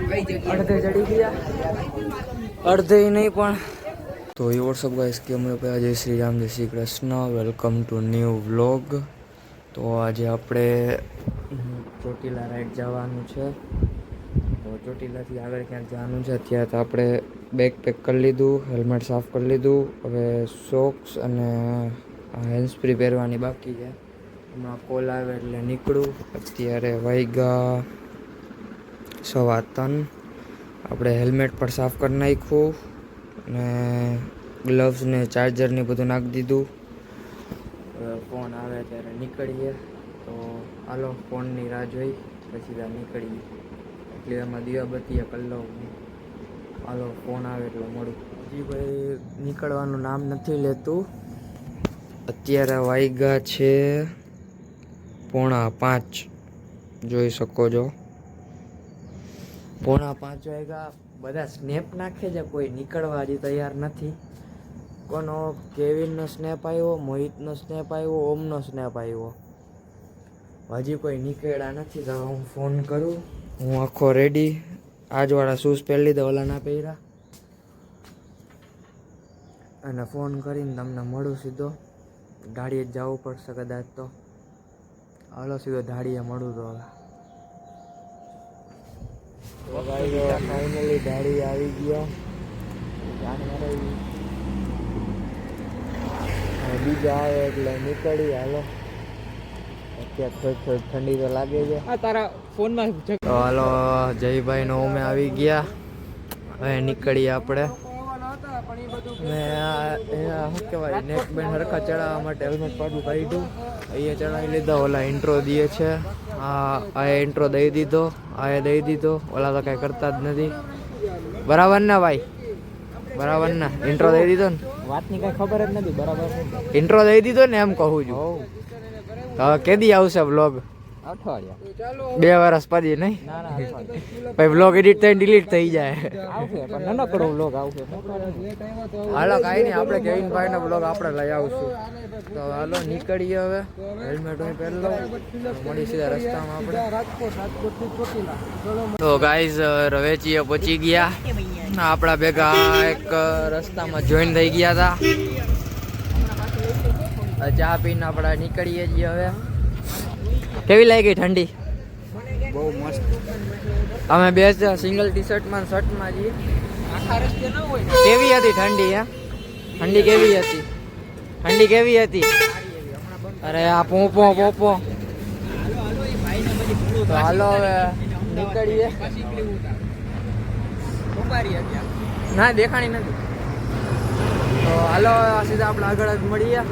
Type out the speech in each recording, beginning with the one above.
અડધે ચડી ગયા, અડધે નહીં પણ. તો એ વોટ્સઅપ ગાઈસ કે અમે લોકો જય શ્રી રામ, જય Shri Krishna, welcome to new vlog. તો આજે આપણે ચોટીલા રાઈડ જવાનું છે. તો ચોટીલાથી આગળ ક્યાંક જવાનું છે. અત્યારે તો આપણે બેગ પેક કરી લીધું, હેલ્મેટ સાફ કરી લીધું. હવે સોક્સ અને હેન્ડ્સ ફ્રી પહેરવાની બાકી છે. હમણાં કોલ આવે એટલે નીકળું. અત્યારે વાગ્યા 3:15. આપણે હેલ્મેટ પણ સાફ કરી નાખ્યું ને ગ્લવ્સ ને ચાર્જર ને બધું નાખી દીધું. ફોન આવે ત્યારે નીકળીએ. તો હાલો ફોનની રાહ જોઈ પછી ત્યાં નીકળીએ. એટલે એમાં દીવાબત્તીએ કરી લઉં. હાલો ફોન આવે એટલે મળું. હજી ભાઈ નીકળવાનું નામ નથી લેતું. અત્યારે વાગ્યા છે 4:45. જોઈ શકો છો 4:45 વાગ્યા. બધા સ્નેપ નાખે છે, કોઈ નીકળવા હજી તૈયાર નથી. કોનો કેવિનનો સ્નેપ આવ્યો, મોહિતનો સ્નેપ આવ્યો, ઓમનો સ્નેપ આવ્યો. હજી કોઈ નીકળ્યા નથી. તો હું ફોન કરું. હું આખો રેડી, આજવાળા શૂઝ પહેરી લીધા, ઓલા ના પહેર્યા. અને ફોન કરીને તમને મળું સીધો. ગાડીએ જ જવું પડશે કદાચ. તો હાલો સીધો ધાડીએ મળું. તો હવે ફાઇનલી ધાડી આવી ગયા. બીજા આવે એટલે નીકળી. હાલો અત્યારે થોડી ઠંડી તો લાગે છે. તારા ફોનમાં તો હાલો જયભાઈ નો અમે આવી ગયા. હવે નીકળીએ આપણે. મેં શું કહેવાય નેક બેન્ડ હરખા ચડાવવા માટે હેલ્મેટ પાડું કાઢ્યું. અહીંયા ચડાવી લીધા. ઓલા ઇન્ટ્રો દે છે. આ ઇન્ટ્રો દઈ દીધો, આ દઈ દીધો. ઓલા તો કાંઈ કરતા જ નથી. બરાબર ને ભાઈ? બરાબર ને? ઇન્ટ્રો દઈ દીધો ને? વાતની કઈ ખબર જ નથી. બરાબર ઇન્ટ્રો દઈ દીધો ને એમ કહું છું. હવે કેદી આવશે બ્લોગ? અઠવાડિયા 2 વર્ષ પછી નહીં? ના ના પછી બ્લોગ એડિટ થઈને ડિલીટ થઈ જાય. આવશે પણ નાનકડો વ્લોગ આવશે. હાલો કાંઈ નહીં, આપણે કેવિનભાઈનો બ્લોગ આપણે લઈ આવશું. તો હાલો નીકળીએ હવે. હેલ્મેટ હું પહેરી લઉં. મળી સીધા રસ્તામાં આપણે. તો ગાઈઝ રવેચીએ પહોંચી ગયા. આપણા ભેગા એક રસ્તામાં જોઈન થઈ ગયા હતા. ચા પીને આપણે નીકળીએ છીએ હવે. કેવી લાગી ઠંડી? બહુ મસ્ત. અમે બે સિંગલ ટી શર્ટમાં શર્ટમાં છીએ. કેવી હતી ઠંડી? ઠંડી કેવી હતી? ઠંડી કેવી હતી? અરે આ પોપો પોપો. તો હાલો હવે નીકળીએ. ના દેખાણી નથી. તો હાલો સીધા આપણે આગળ જ મળીએ.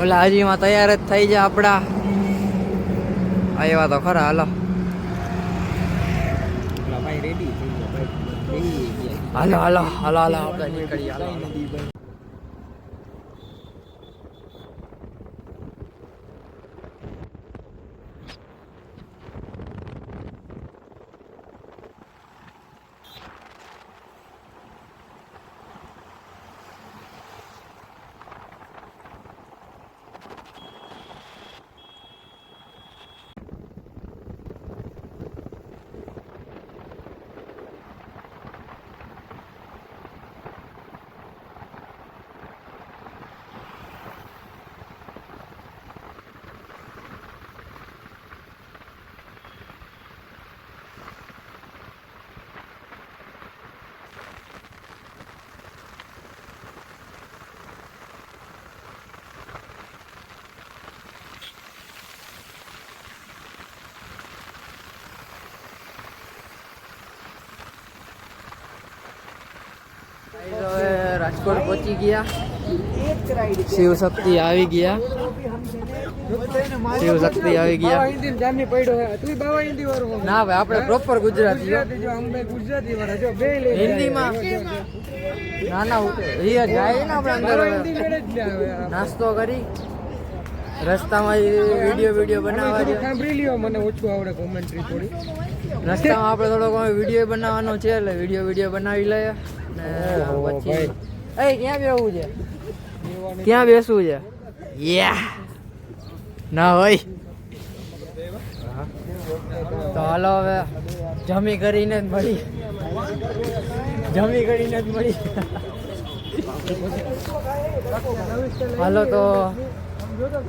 ઓલા હજીમાં તૈયાર જ થઈ જાય આપણા. આવ્યા તો ખરા. હાલો ભાઈ રેડી થઈ ગયા ભાઈ. હાલો હાલો હાલો હાલો આપણે નીકળીએ. હાલો રાજકોટ પહોંચી ગયા. શિવ શક્તિ આવી ગયા. શિવ શક્તિ આવી ગયા. ના ભાઈ આપણે પ્રોપર ગુજરાતી. હિન્દીમાં ના ના અહીંયા જાય ને આપણે અંદર નાસ્તો કરી રસ્તામાં વિડીયો બનાવવા. સાંભળી લ્યો, મને ઓછું આવડે કોમેન્ટ્રી થોડી. રસ્તામાં આપણે થોડોક વિડીયો બનાવવાનો છે એટલે વિડીયો બનાવી લઈએ. પછી ક્યાં બેસવું છે? ક્યાં બેસવું છે? ના હોય તો હાલો હવે જમી કરીને જ મળી. જમી કરીને જ મળી. હાલો તો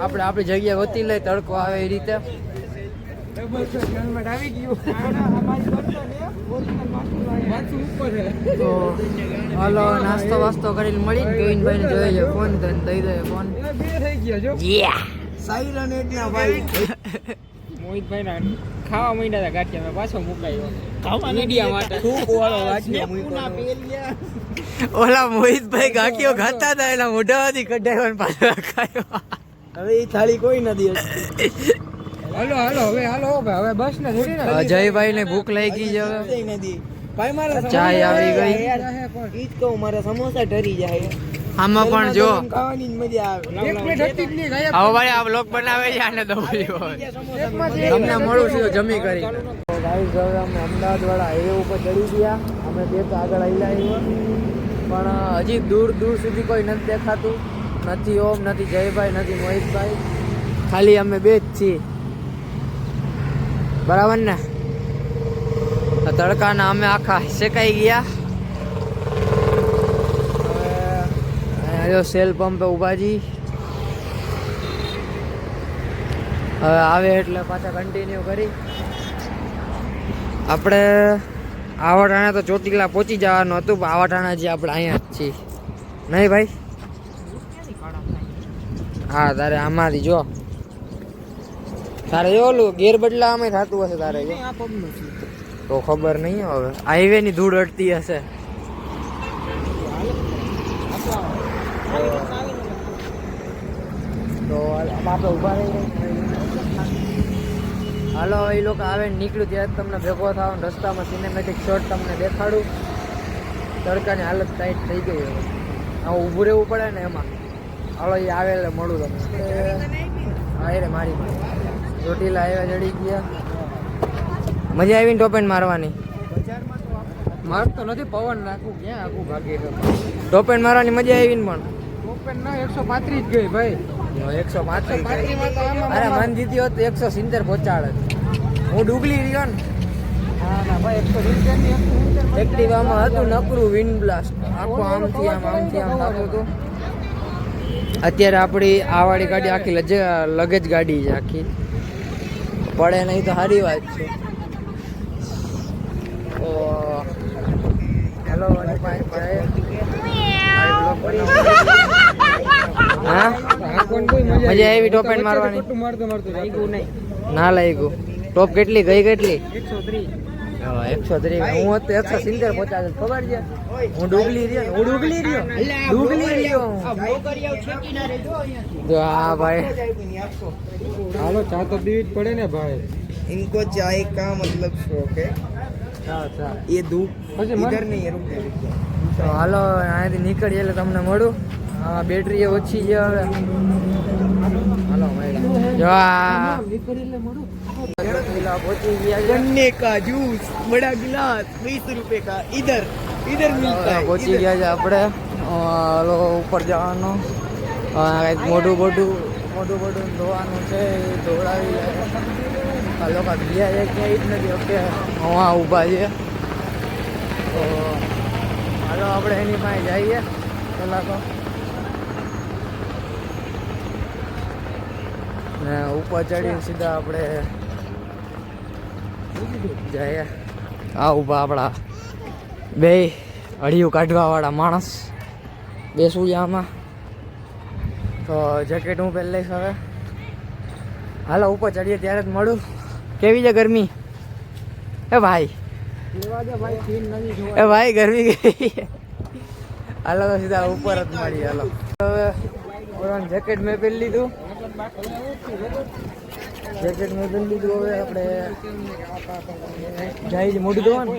આપણે આપણી જગ્યા ગોતી લઈ, તડકો આવે એ રીતે. તો હાલો નાસ્તો વાસ્તો કરીને મળી. ગોવિંદભાઈ ને જોઈએ છે ફોન, દઈ દે ફોન. મોહિતભાઈ ના ખાવા માંડ્યા હતા ગાંઠિયા, મેં પાછો મુકાયો મીડિયા માટે. સૂપ વાળો ગાંઠિયા ઓલા મોહિતભાઈ ગાંઠિયો ખાતા હતા, એના મોઢામાંથી કઢાવ્યો પાછો ખાયો. હવે એ થાળી કોઈ નથી. હાલો હાલો હવે હાલો હવે બસ ને થોડી ને. અજયભાઈ ને ભૂખ લાગી છે હવે. ભાઈ મારા ચાય આવી ગઈ. ઈ જ કહું, મારા સમોસા ઢરી જાય. આમાં પણ જો ખાવાની જ મજા આવે. એક પ્લેટ હતી જ નહીં ગયા. આવો ભાઈ આ બ્લોગ બનાવે છે આને દઉં તમને મળું છું જમી કરી. ગાઈસ હવે અમે અમદાવાદ વાળા હાઈવે ઉપર ચડી ગયા. અમે બે તો આગળ આવેલા પણ હજી દૂર દૂર સુધી કોઈ નથી દેખાતું. નથી ઓમ, નથી જયભાઈ, નથી મોહિતભાઈ, ખાલી અમે બે જ છીએ. બરાબર ને? તડકાના અમે આખા શેકાઈ ગયા. હવે સેલ પંપે ઊભા છી. હવે આવે એટલે પાછા કન્ટિન્યુ કરી. આપણે આવાટાણા તો ચોટીલા પહોંચી જવાનું હતું, પણ આવાટાણા જે આપણે અહીંયા જ છીએ. નહીં ભાઈ? હા તારે આમાંથી જો, તારે જો ઓલું ગેર બદલાવામાં થતું હશે તારે જો. તો ખબર નહીં હવે, હાઈવે ની ધૂળ અડતી હશે. તો આપણે ઉભા રહી. હાલો એ લોકો આવે ને નીકળ્યું ત્યારે તમને ભેગો થાવ. રસ્તામાં સિનેમેટિક શોટ તમને દેખાડું. તડકાની હાલત ટાઈટ થઈ ગઈ હવે, આવું ઊભું રહેવું પડે ને એમાં. હાલો એ આવે એટલે મળું તમને. હા એ રે મારી ચોટીલા આવ્યા, ચડી ગયા. મજા આવીને ટોપેન મારવાની? મારતો નથી, પવન નાખું ક્યાં આખું ભાગી ગયો. ટોપેન મારવાની મજા આવી ને? પણ ટોપેન ના 135 ગઈ ભાઈ. 135. અરે મન જીતી હોત તો 170 પહોંચાડે. હું ડુગલી રહ્યો ને. હા ના ભાઈ 170 ની એક્ટિવામાં હતું નકરું વિન્ડ બ્લાસ્ટ. આખું આમથી આમ થતું હતું. અત્યારે આપણી આ વાળી ગાડી આખી લગેજ ગાડી છે આખી. પડે નહીં તો સારી વાત છે. તો હેલો હા મજા આવી ટોપેન મારવાની? ના લાગ્યું. ટોપ કેટલી ગઈ? કેટલી? 130. હું તો 170 પહોંચાડે ખબર છે. હું ડુગલી રહ્યો. જો હા ભાઈ. હાલો ચા તો પીવી જ પડે ને ભાઈ. इनको चाय का मतलब शौक है, ये धूप इधर नहीं है, रुक जा। તો હાલો અહીંયાથી નીકળીએ એટલે તમને મળું. હા બેટરી એ ઓછી છે હવે. હાલો જો આ પહોંચી ગયા છે. गन्ने का जूस बड़ा गिलास 20 रुपए का, इधर इधर मिलता है। પહોંચી ગયા છે આપણે. હાલો ઉપર જવાનું. કંઈક મોઢું ધોવાનું છે, ધોળાવી આ લોકો ગયા છે ક્યાંય જ નથી. ઓકે હા ઊભા છે. તો હાલો આપણે એની પાસે જઈએ પહેલાં તો. ને ઉપર ચડીને સીધા આપણે જઈએ. આ ઊભા આપણા બે અડિયું કાઢવાવાળા માણસ બેસું છે આમાં. તો જેકેટ હું પહેરી લઈશ હવે. હાલો ઉપર ચડીએ ત્યારે જ મળું. કેવી છે ગરમી? એ ભાઈ ગરમી ગઈ. હાલો તો સીધા ઉપર જ મળી. હાલો હવે જેકેટ મેં પહેરી લીધું. હવે આપણે જાય છે મોઢું ધોવાનું.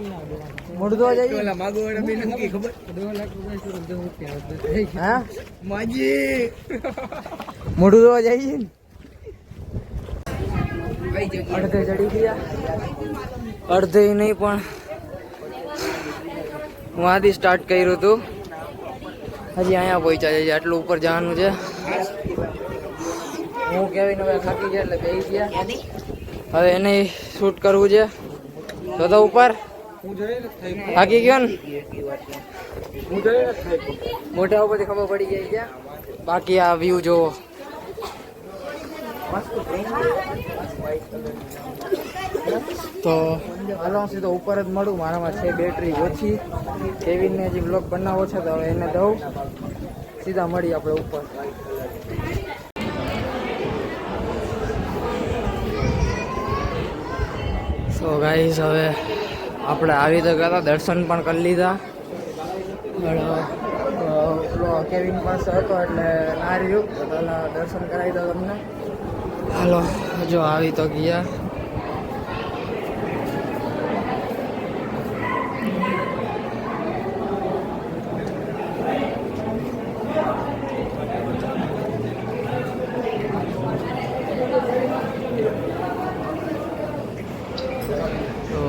મોઢું ધોવા જઈએ. ओला मागो वाला भी नहीं खबर। હા माजी મોઢું ધોવા જઈએ ને. અડધે ચડી ગયા. અડધે નહીં પણ હું આથી સ્ટાર્ટ કર્યું હતું. હજી અહીંયા પહોંચ્યા છે. આટલું ઉપર જવાનું છે. હું કેવીને હવે થાકી ગયા એટલે બેસી ગયા. હવે એને શૂટ કરવું છે. તો ઉપર હું જઈ નથી થઈ થાકી ગયો ને હું જઈ નથી થઈ મોઢા ઉપરથી ખબર પડી ગઈ છે બાકી આ વ્યૂ જોવો તો હાલો સીધો ઉપર જ મળું મારામાં છે બેટરી ઓછી કેવિનને હજી બ્લોગ બનાવવો છે તો હવે એને દઉં સીધા મળી આપણે ઉપર સો ગાઈસ હવે આપણે આવી તો ગયા દર્શન પણ કરી લીધા કેવિન પાસે હતો એટલે ના રહ્યું તો પહેલાં દર્શન કરાવી દો તમને હાલો જો આવી તો ગયા તો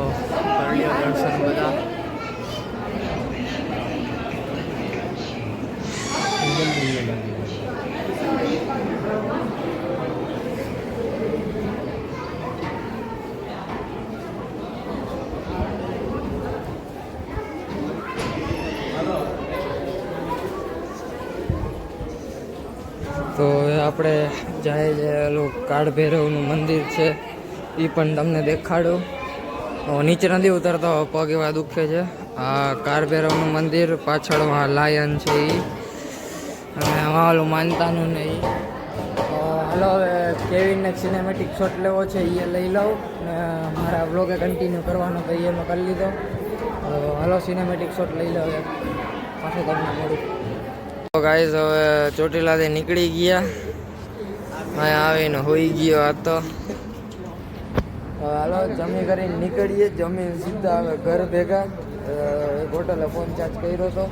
કરી દર્શન બધા તો હવે આપણે જાય છે ઓલું કાળ ભૈરવનું મંદિર છે એ પણ તમને દેખાડું નીચે નથી ઉતરતો પગ એવા દુખે છે આ કાળ ભૈરવનું મંદિર પાછળમાં લાયન છે એ અને આમાં ઓલું માનતાનું ને એ હાલો હવે કેવિનને સિનેમેટિક શોટ લેવો છે એ લઈ લઉં ને મારા બ્લોગે કન્ટિન્યુ કરવાનો તો એ મેં કરી લીધો હાલો સિનેમેટિક શોટ લઈ લઉં પાછો તમને મળું તો ગાઈસ હવે ચોટીલાથી નીકળી ગયા અહીંયા આવીને હોઈ ગયો આ તો હાલો જમી કરીને નીકળીએ જમીન સીધા હવે ઘર ભેગા એક હોટલે ફોન ચાર્જ કર્યો હતો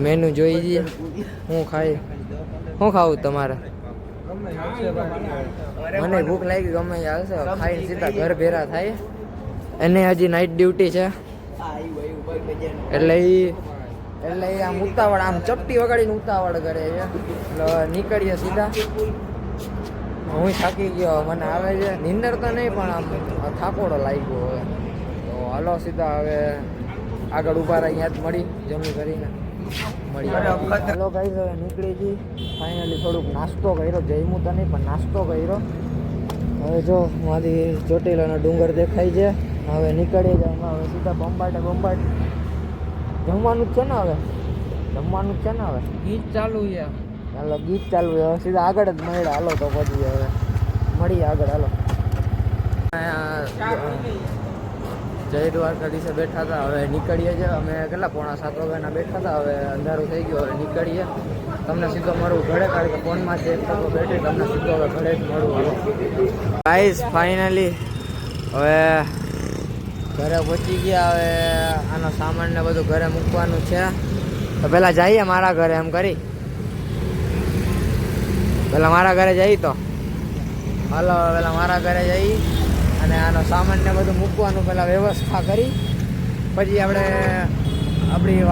મેનુ જોઈ જઈએ હું ખાવું તમારે મને ભૂખ લાગી ગમે એ હાલશે ખાઈને સીધા ઘર ભેરા થાય એને હજી નાઇટ ડ્યુટી છે એટલે એ આમ ઉતાવળ આમ ચપટી વગાડીને ઉતાવળ કરે છે એટલે નીકળીએ સીધા હું થાકી ગયો મને આવે છે નીંદર તો નહીં પણ આમ થાકોડો લાગ્યો હવે તો હાલો સીધા હવે આગળ ઊભા રહી અહીંયા જ મળી જમી કરીને મળી હાલો ગાઈસ હવે નીકળી જઈ ફાઇનલી થોડુંક નાસ્તો કર્યો જમ્યું તો નહીં પણ નાસ્તો કર્યો હવે જો મારી ચોટીલાનો ડુંગર દેખાય છે હવે નીકળી જાય હવે સીધા બંબાટે જમવાનું જ છે ને હવે ગીત ચાલુ છે હાલો ગીત ચાલુ છે હવે સીધા આગળ જ મળ્યા હાલો તો પછી હવે મળીએ આગળ હાલો જય દ્વારકાધીશે બેઠા હતા હવે નીકળીએ છીએ અમે કેટલા 6:45 વાગ્યાના બેઠા હતા હવે અંધારું થઈ ગયું હવે નીકળીએ તમને સીધો મળું ઘરે કારણ કે ફોનમાં ચેક થતો બેઠી તમને સીધો હવે ઘરે જ મળું હાલો ગાઈસ ફાઇનલી હવે ઘરે પહોંચી ગયા હવે આનો સામાન ને બધું ઘરે મૂકવાનું છે તો પહેલાં જઈએ મારા ઘરે એમ કરી પહેલાં મારા ઘરે જઈએ તો હાલો પહેલાં મારા ઘરે જઈ અને આનો સામાન ને બધું મૂકવાનું પહેલાં વ્યવસ્થા કરી પછી આપણે આપણી વાડી